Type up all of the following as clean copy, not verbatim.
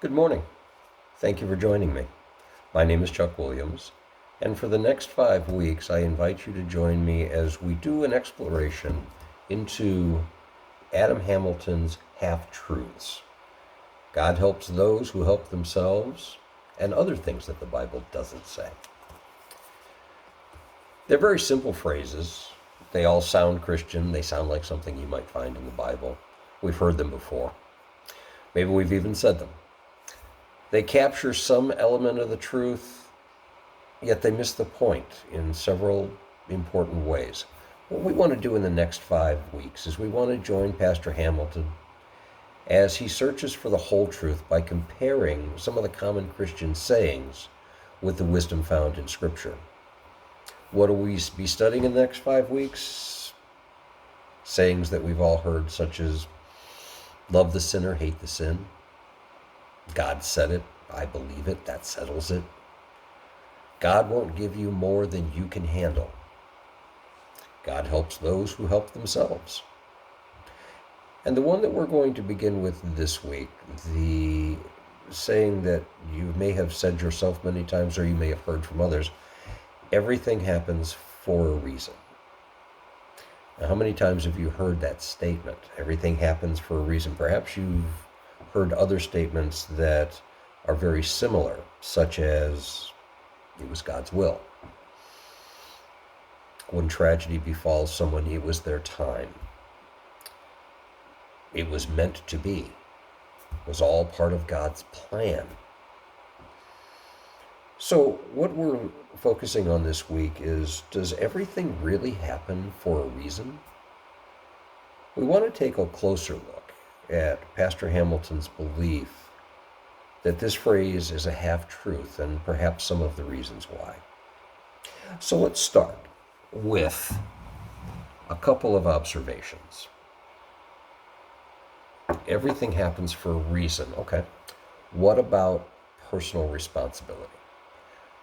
Good morning. Thank you for joining me. My name is Chuck Williams, and for the next 5 weeks, I invite you to join me as we do an exploration into Adam Hamilton's half-truths. God helps those who help themselves, and other things that the Bible doesn't say. They're very simple phrases. They all sound Christian. They sound like something you might find in the Bible. We've heard them before. Maybe we've even said them. They capture some element of the truth, yet they miss the point in several important ways. What we want to do in the next 5 weeks is we want to join Pastor Hamilton as he searches for the whole truth by comparing some of the common Christian sayings with the wisdom found in Scripture. What will we be studying in the next 5 weeks? Sayings that we've all heard, such as, love the sinner, hate the sin. God said it, I believe it, that settles it. God won't give you more than you can handle. God helps those who help themselves. And the one that we're going to begin with this week, the saying that you may have said yourself many times, or you may have heard from others, everything happens for a reason. Now, how many times have you heard that statement? Everything happens for a reason. Perhaps you've heard other statements that are very similar, such as, it was God's will. When tragedy befalls someone, it was their time. It was meant to be. It was all part of God's plan. So what we're focusing on this week is, does everything really happen for a reason? We want to take a closer look at Pastor Hamilton's belief that this phrase is a half-truth, and perhaps some of the reasons why. So let's start with a couple of observations. Everything happens for a reason. Okay. What about personal responsibility?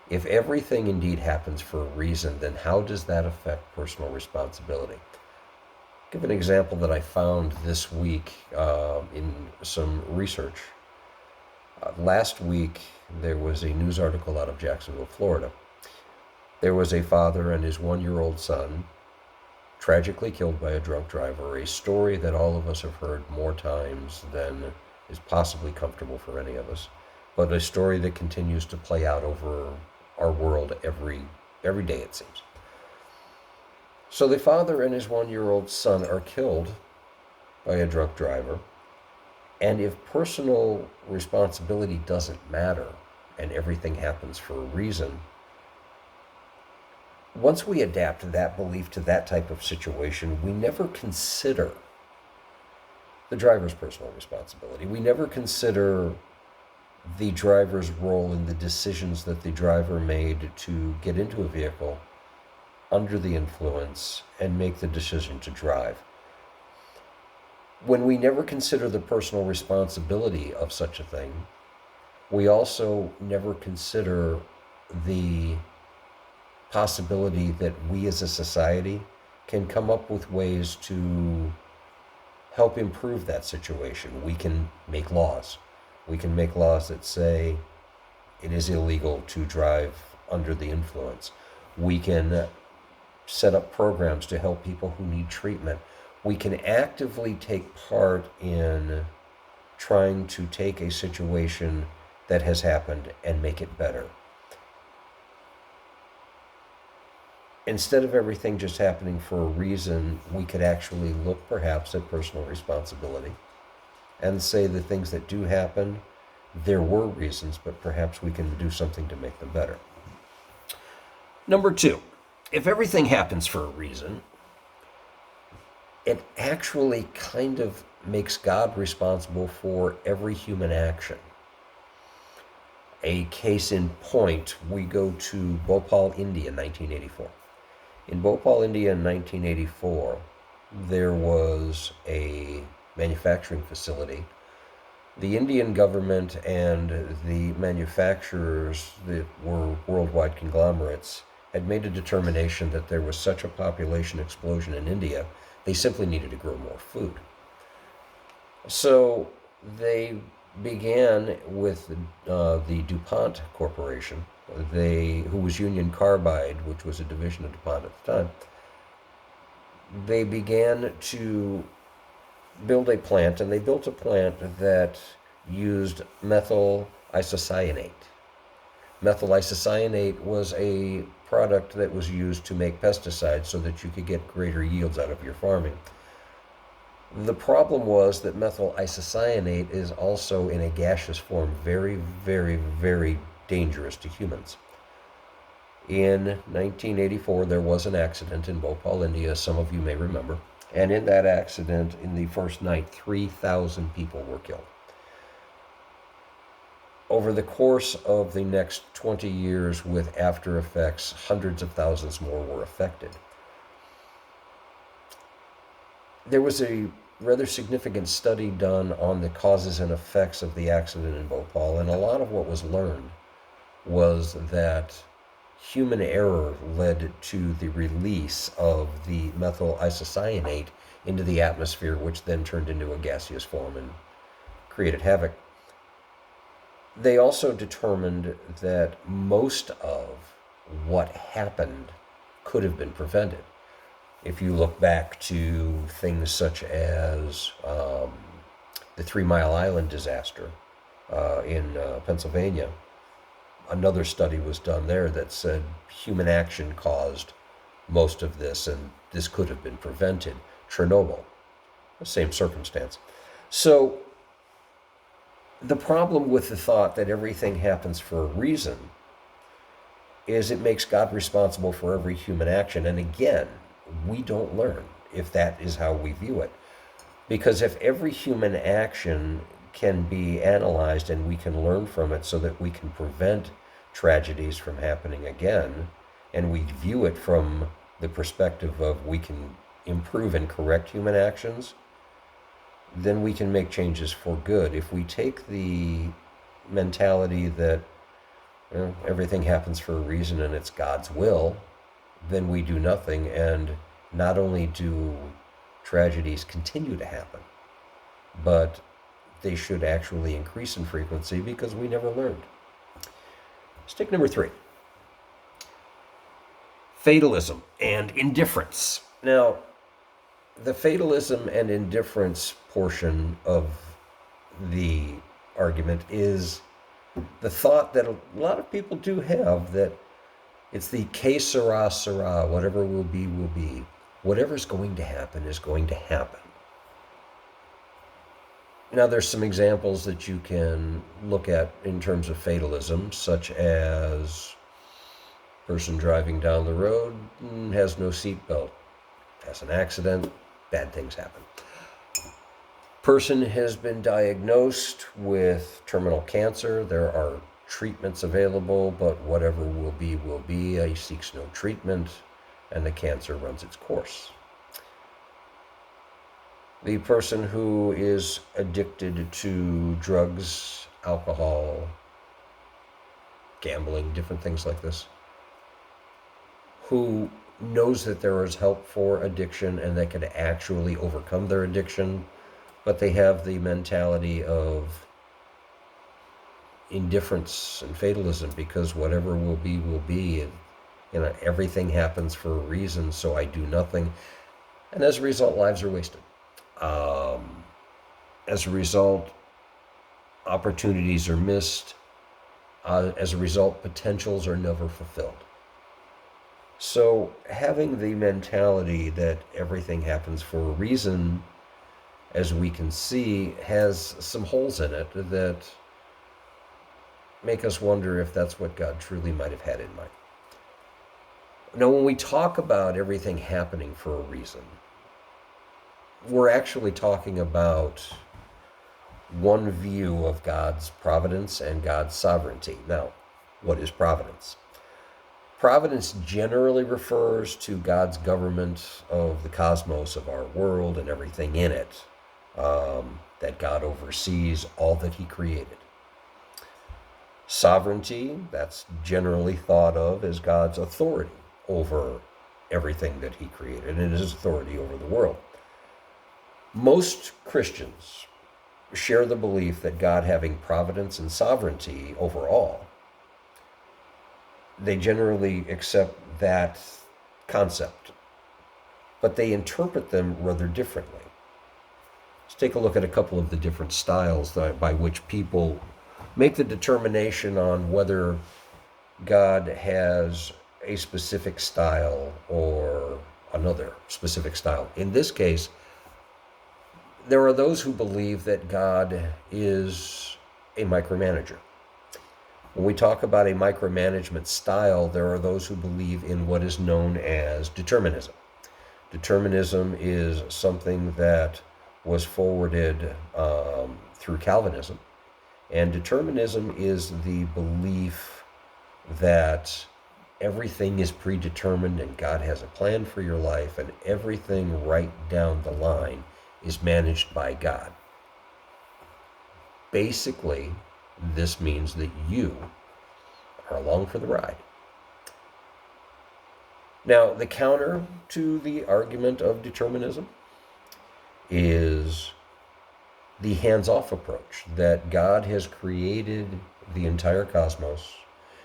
If everything indeed happens for a reason, then how does that affect personal responsibility? Give an example that I found this week in some research. Last week, there was a news article out of Jacksonville, Florida. There was a father and his 1-year-old son tragically killed by a drunk driver, a story that all of us have heard more times than is possibly comfortable for any of us, but a story that continues to play out over our world every day, it seems. So the father and his 1-year-old son are killed by a drunk driver, and if personal responsibility doesn't matter and everything happens for a reason, once we adapt that belief to that type of situation, we never consider the driver's personal responsibility. We never consider the driver's role in the decisions that the driver made to get into a vehicle under the influence and make the decision to drive. When we never consider the personal responsibility of such a thing, we also never consider the possibility that we as a society can come up with ways to help improve that situation. We can make laws. We can make laws that say it is illegal to drive under the influence. We can set up programs to help people who need treatment. We can actively take part in trying to take a situation that has happened and make it better. Instead of everything just happening for a reason, we could actually look perhaps at personal responsibility and say the things that do happen, there were reasons, but perhaps we can do something to make them better. Number two, if everything happens for a reason, it actually kind of makes God responsible for every human action. A case in point, we go to Bhopal, India, 1984. In Bhopal, India in 1984, there was a manufacturing facility. The Indian government and the manufacturers that were worldwide conglomerates had made a determination that there was such a population explosion in India, they simply needed to grow more food. So they began with the DuPont Corporation, who was Union Carbide, which was a division of DuPont at the time. They began to build a plant, and they built a plant that used methyl isocyanate. Methyl isocyanate was a product that was used to make pesticides so that you could get greater yields out of your farming. The problem was that methyl isocyanate is also in a gaseous form very, very, very dangerous to humans. In 1984, there was an accident in Bhopal, India, some of you may remember. And in that accident, in the first night, 3,000 people were killed. Over the course of the next 20 years, with after effects, hundreds of thousands more were affected. There was a rather significant study done on the causes and effects of the accident in Bhopal, and a lot of what was learned was that human error led to the release of the methyl isocyanate into the atmosphere, which then turned into a gaseous form and created havoc. They also determined that most of what happened could have been prevented. If you look back to things such as the 3 Mile Island disaster in Pennsylvania, another study was done there that said human action caused most of this, and this could have been prevented. Chernobyl, the same circumstance. So the problem with the thought that everything happens for a reason is it makes God responsible for every human action. And again, we don't learn if that is how we view it. Because if every human action can be analyzed and we can learn from it so that we can prevent tragedies from happening again, and we view it from the perspective of we can improve and correct human actions, then we can make changes for good. If we take the mentality that everything happens for a reason and it's God's will, then we do nothing, and not only do tragedies continue to happen, but they should actually increase in frequency because we never learned. Stick number 3. Fatalism and indifference. Now, the fatalism and indifference portion of the argument is the thought that a lot of people do have, that it's the que sera, sera, whatever will be, will be. Whatever's going to happen is going to happen. Now, there's some examples that you can look at in terms of fatalism, such as person driving down the road has no seatbelt, has an accident, bad things happen. Person has been diagnosed with terminal cancer. There are treatments available, but whatever will be, he seeks no treatment, and the cancer runs its course. The person who is addicted to drugs, alcohol, gambling, different things like this, who knows that there is help for addiction and they could actually overcome their addiction, but they have the mentality of indifference and fatalism because whatever will be, will be. And, everything happens for a reason, so I do nothing. And as a result, lives are wasted. As a result, opportunities are missed. As a result, potentials are never fulfilled. So having the mentality that everything happens for a reason, as we can see, has some holes in it that make us wonder if that's what God truly might have had in mind. Now, when we talk about everything happening for a reason, we're actually talking about one view of God's providence and God's sovereignty. Now, what is providence? Providence generally refers to God's government of the cosmos, of our world and everything in it, that God oversees all that he created. Sovereignty, that's generally thought of as God's authority over everything that he created and his authority over the world. Most Christians share the belief that God having providence and sovereignty over all, they generally accept that concept, but they interpret them rather differently. Let's take a look at a couple of the different styles by which people make the determination on whether God has a specific style or another specific style. In this case, there are those who believe that God is a micromanager. When we talk about a micromanagement style, there are those who believe in what is known as determinism. Determinism is something that was forwarded through Calvinism. And determinism is the belief that everything is predetermined and God has a plan for your life, and everything right down the line is managed by God. Basically, this means that you are along for the ride. Now, the counter to the argument of determinism is the hands-off approach, that God has created the entire cosmos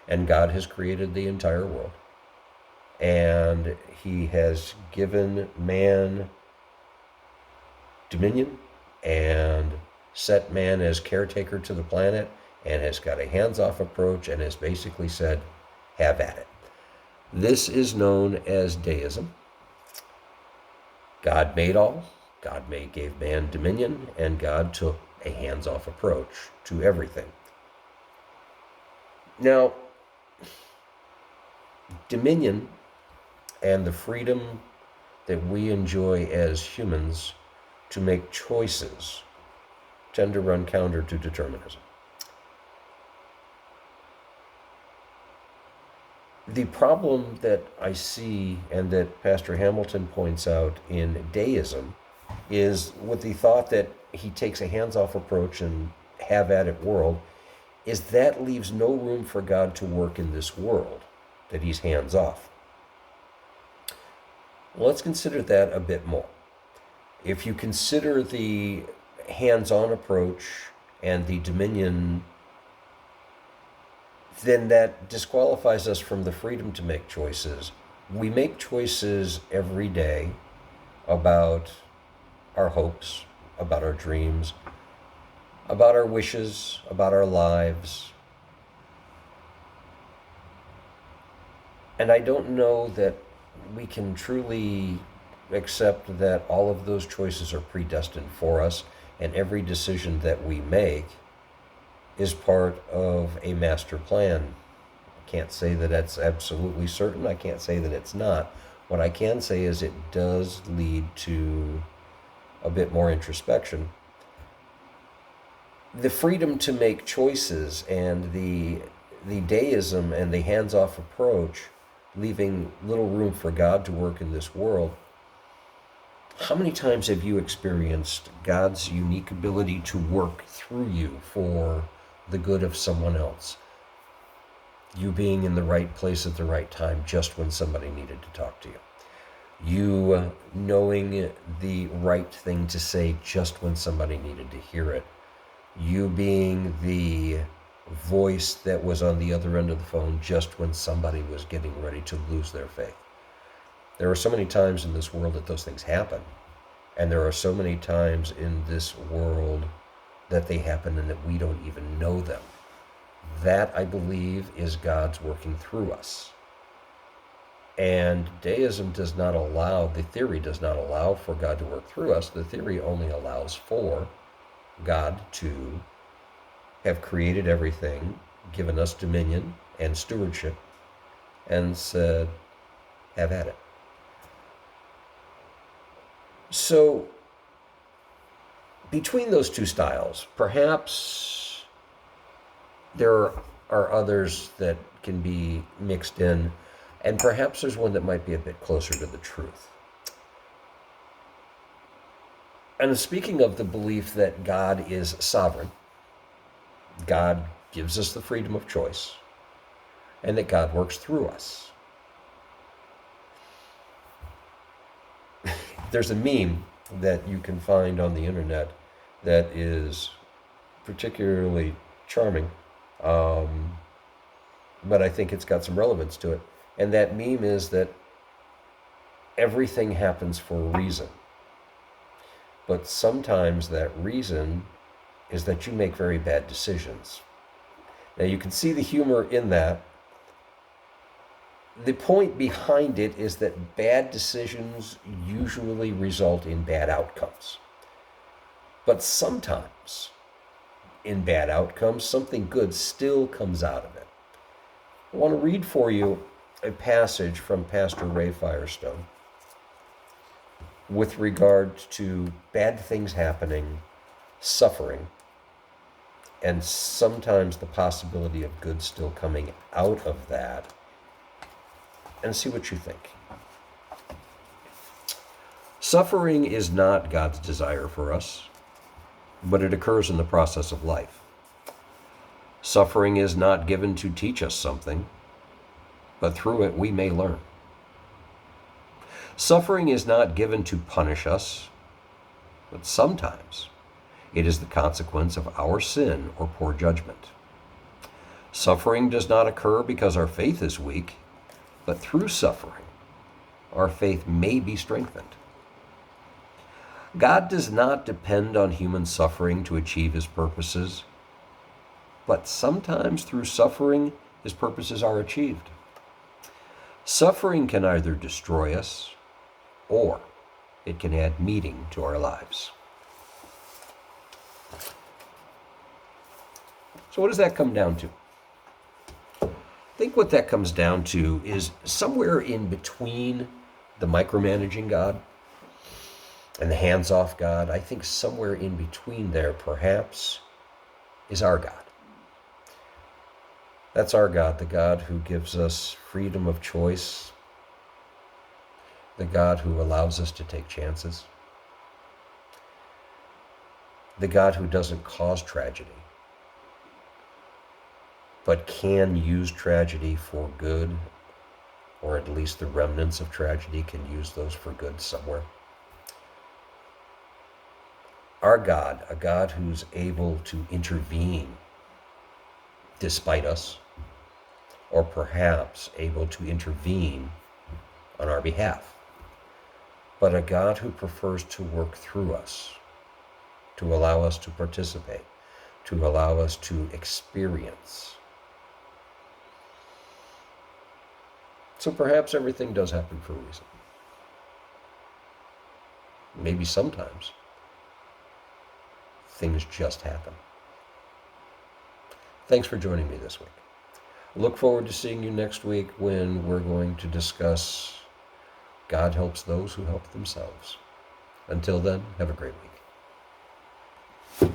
and God has created the entire world, and he has given man dominion and set man as caretaker to the planet, and has got a hands-off approach and has basically said, have at it. This is known as deism. God made all, gave man dominion, and God took a hands-off approach to everything. Now, dominion and the freedom that we enjoy as humans to make choices tend to run counter to determinism. The problem that I see and that Pastor Hamilton points out in deism is with the thought that he takes a hands-off approach and have at it world, is that leaves no room for God to work in this world, that he's hands-off. Well, let's consider that a bit more. If you consider the hands-on approach and the dominion, then that disqualifies us from the freedom to make choices. We make choices every day about our hopes, about our dreams, about our wishes, about our lives. And I don't know that we can truly accept that all of those choices are predestined for us, and every decision that we make is part of a master plan. I can't say that that's absolutely certain. I can't say that it's not. What I can say is it does lead to a bit more introspection. The freedom to make choices and the deism and the hands-off approach, leaving little room for God to work in this world. How many times have you experienced God's unique ability to work through you for the good of someone else? You being in the right place at the right time just when somebody needed to talk to you. You knowing the right thing to say just when somebody needed to hear it. You being the voice that was on the other end of the phone just when somebody was getting ready to lose their faith. There are so many times in this world that those things happen. And there are so many times in this world that they happen and that we don't even know them. That, I believe, is God's working through us. And deism does not allow, the theory does not allow for God to work through us. The theory only allows for God to have created everything, given us dominion and stewardship, and said, have at it. So, between those two styles, perhaps there are others that can be mixed in, and perhaps there's one that might be a bit closer to the truth. And speaking of the belief that God is sovereign, God gives us the freedom of choice, and that God works through us. There's a meme that you can find on the internet that is particularly charming, but I think it's got some relevance to it. And that meme is that everything happens for a reason. But sometimes that reason is that you make very bad decisions. Now you can see the humor in that. The point behind it is that bad decisions usually result in bad outcomes. But sometimes in bad outcomes, something good still comes out of it. I want to read for you a passage from Pastor Ray Firestone with regard to bad things happening, suffering, and sometimes the possibility of good still coming out of that, and see what you think. Suffering is not God's desire for us, but it occurs in the process of life. Suffering is not given to teach us something, but through it we may learn. Suffering is not given to punish us, but sometimes it is the consequence of our sin or poor judgment. Suffering does not occur because our faith is weak, but through suffering, our faith may be strengthened. God does not depend on human suffering to achieve his purposes, but sometimes through suffering, his purposes are achieved. Suffering can either destroy us, or it can add meaning to our lives. So what does that come down to? I think what that comes down to is somewhere in between the micromanaging God and the hands-off God. I think somewhere in between there, perhaps, is our God. That's our God, the God who gives us freedom of choice, the God who allows us to take chances, the God who doesn't cause tragedy, but can use tragedy for good, or at least the remnants of tragedy can use those for good somewhere. Our God, a God who's able to intervene despite us, or perhaps able to intervene on our behalf, but a God who prefers to work through us, to allow us to participate, to allow us to experience. So perhaps everything does happen for a reason. Maybe sometimes things just happen. Thanks for joining me this week. Look forward to seeing you next week when we're going to discuss God helps those who help themselves. Until then, have a great week.